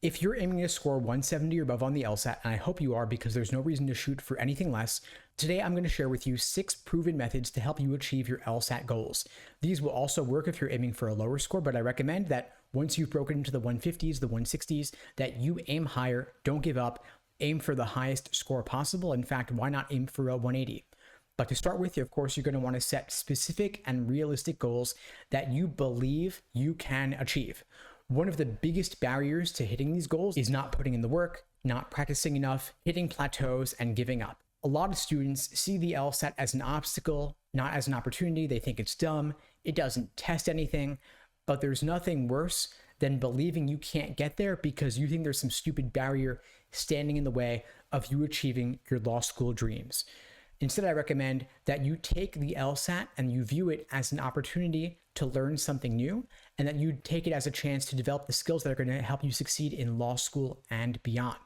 If you're aiming to score 170 or above on the LSAT, and I hope you are because there's no reason to shoot for anything less, today I'm going to share with you 6 proven methods to help you achieve your LSAT goals. These will also work if you're aiming for a lower score, but I recommend that once you've broken into the 150s, the 160s, that you aim higher, don't give up, aim for the highest score possible. In fact, why not aim for a 180? But to start with, of course, you're going to want to set specific and realistic goals that you believe you can achieve. One of the biggest barriers to hitting these goals is not putting in the work, not practicing enough, hitting plateaus, and giving up. A lot of students see the LSAT as an obstacle, not as an opportunity. They think it's dumb, it doesn't test anything, but there's nothing worse than believing you can't get there because you think there's some stupid barrier standing in the way of you achieving your law school dreams. Instead, I recommend that you take the LSAT and you view it as an opportunity to learn something new, and that you take it as a chance to develop the skills that are going to help you succeed in law school and beyond.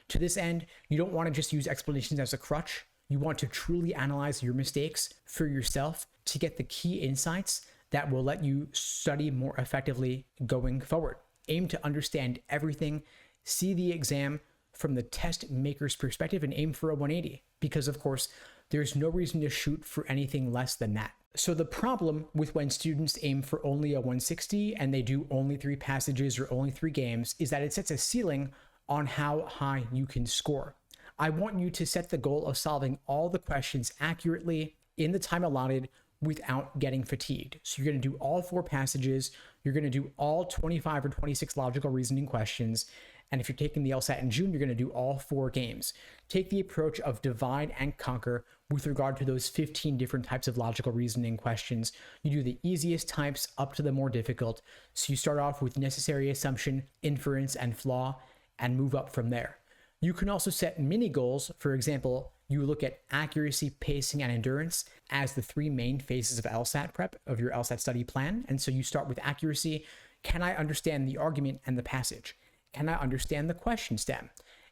To this end, you don't want to just use explanations as a crutch. You want to truly analyze your mistakes for yourself to get the key insights that will let you study more effectively going forward. Aim to understand everything, see the exam from the test maker's perspective, and aim for a 180 because, of course, there's no reason to shoot for anything less than that. So the problem with when students aim for only a 160 and they do only 3 passages or only 3 games is that it sets a ceiling on how high you can score. I want you to set the goal of solving all the questions accurately in the time allotted without getting fatigued. So you're going to do all 4 passages, you're going to do all 25 or 26 logical reasoning questions, and if you're taking the LSAT in June, you're going to do all 4 games. Take the approach of divide and conquer with regard to those 15 different types of logical reasoning questions. You do the easiest types up to the more difficult. So you start off with necessary assumption, inference, and flaw, and move up from there. You can also set mini goals. For example, you look at accuracy, pacing, and endurance as the 3 main phases of LSAT prep of your LSAT study plan. And so you start with accuracy. Can I understand the argument and the passage? Can I understand the question stem?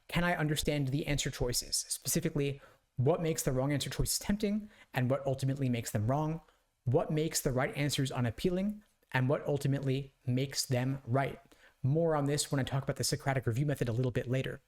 Can I understand the answer choices? Specifically, what makes the wrong answer choices tempting and what ultimately makes them wrong? What makes the right answers unappealing and what ultimately makes them right? More on this when I talk about the Socratic review method a little bit later.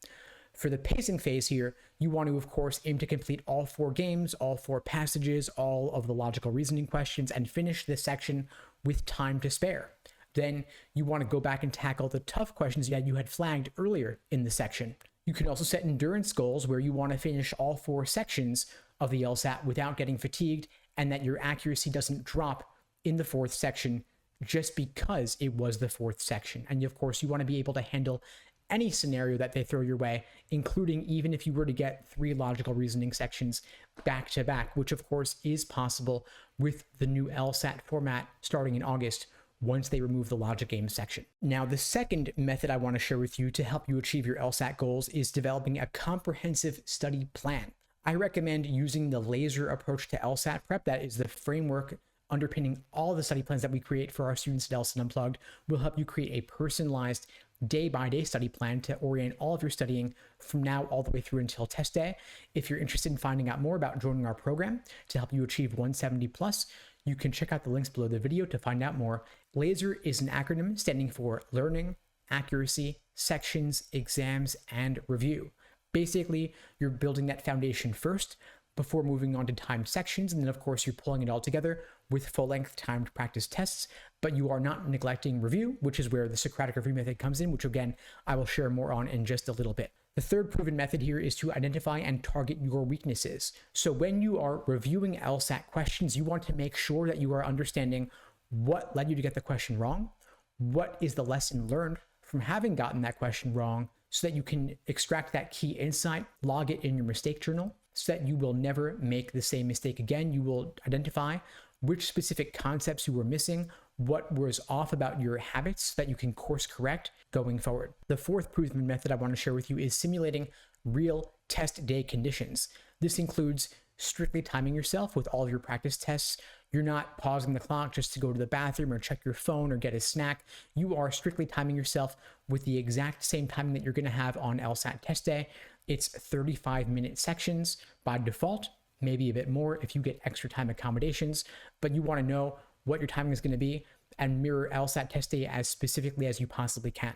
For the pacing phase here, you want to, of course, aim to complete all 4 games, all 4 passages, all of the logical reasoning questions, and finish this section with time to spare. Then you want to go back and tackle the tough questions that you had flagged earlier in the section. You can also set endurance goals where you want to finish all 4 sections of the LSAT without getting fatigued and that your accuracy doesn't drop in the 4th section just because it was the 4th section. And of course, you want to be able to handle any scenario that they throw your way, including even if you were to get 3 logical reasoning sections back to back, which of course is possible with the new LSAT format starting in August once they remove the logic game section. Now, the second method I want to share with you to help you achieve your LSAT goals is developing a comprehensive study plan. I recommend using the laser approach to LSAT prep. That is the framework underpinning all the study plans that we create for our students at LSAT Unplugged. Will help you create a personalized day-by-day study plan to orient all of your studying from now all the way through until test day. If you're interested in finding out more about joining our program to help you achieve 170 plus, you can check out the links below the video to find out more. LASER is an acronym standing for Learning, Accuracy, Sections, Exams, and Review. Basically, you're building that foundation first before moving on to timed sections, and then of course you're pulling it all together with full-length timed practice tests, but you are not neglecting review, which is where the Socratic review method comes in, which again, I will share more on in just a little bit. The third proven method here is to identify and target your weaknesses. So when you are reviewing LSAT questions, you want to make sure that you are understanding what led you to get the question wrong, what is the lesson learned from having gotten that question wrong, so that you can extract that key insight, log it in your mistake journal, so that you will never make the same mistake again. You will identify which specific concepts you were missing, what was off about your habits so that you can course correct going forward. The fourth proven method I want to share with you is simulating real test day conditions. This includes strictly timing yourself with all of your practice tests. You're not pausing the clock just to go to the bathroom or check your phone or get a snack. You are strictly timing yourself with the exact same timing that you're going to have on LSAT test day. It's 35-minute sections by default, maybe a bit more if you get extra time accommodations, but you want to know what your timing is going to be and mirror LSAT test day as specifically as you possibly can.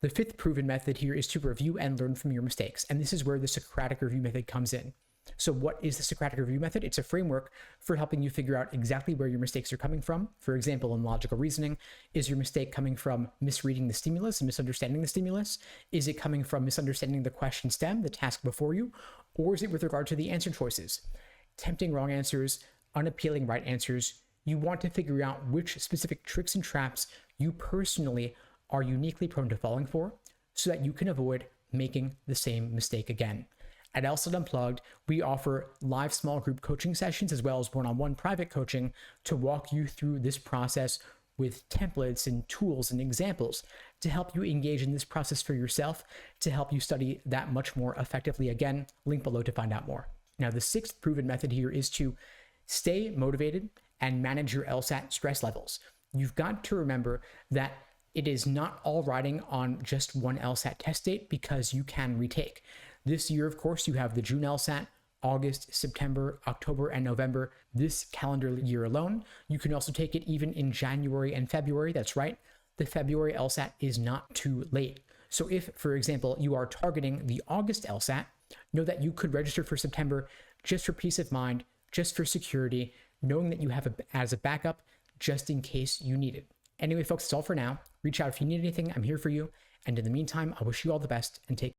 The fifth proven method here is to review and learn from your mistakes. And this is where the Socratic review method comes in. So what is the Socratic review method? It's a framework for helping you figure out exactly where your mistakes are coming from. For example, in logical reasoning, is your mistake coming from misreading the stimulus and misunderstanding the stimulus? Is it coming from misunderstanding the question stem, the task before you? Or is it with regard to the answer choices? Tempting wrong answers, unappealing right answers. You want to figure out which specific tricks and traps you personally are uniquely prone to falling for so that you can avoid making the same mistake again. At LSAT Unplugged, we offer live small group coaching sessions as well as one-on-one private coaching to walk you through this process with templates and tools and examples to help you engage in this process for yourself, to help you study that much more effectively. Again, link below to find out more. Now, the sixth proven method here is to stay motivated and manage your LSAT stress levels. You've got to remember that it is not all riding on just one LSAT test date because you can retake. This year, of course, you have the June LSAT, August, September, October, and November, this calendar year alone. You can also take it even in January and February. That's right. The February LSAT is not too late. So if, for example, you are targeting the August LSAT, know that you could register for September just for peace of mind, just for security, knowing that you have as a backup just in case you need it. Anyway, folks, that's all for now. Reach out if you need anything. I'm here for you. And in the meantime, I wish you all the best and take care.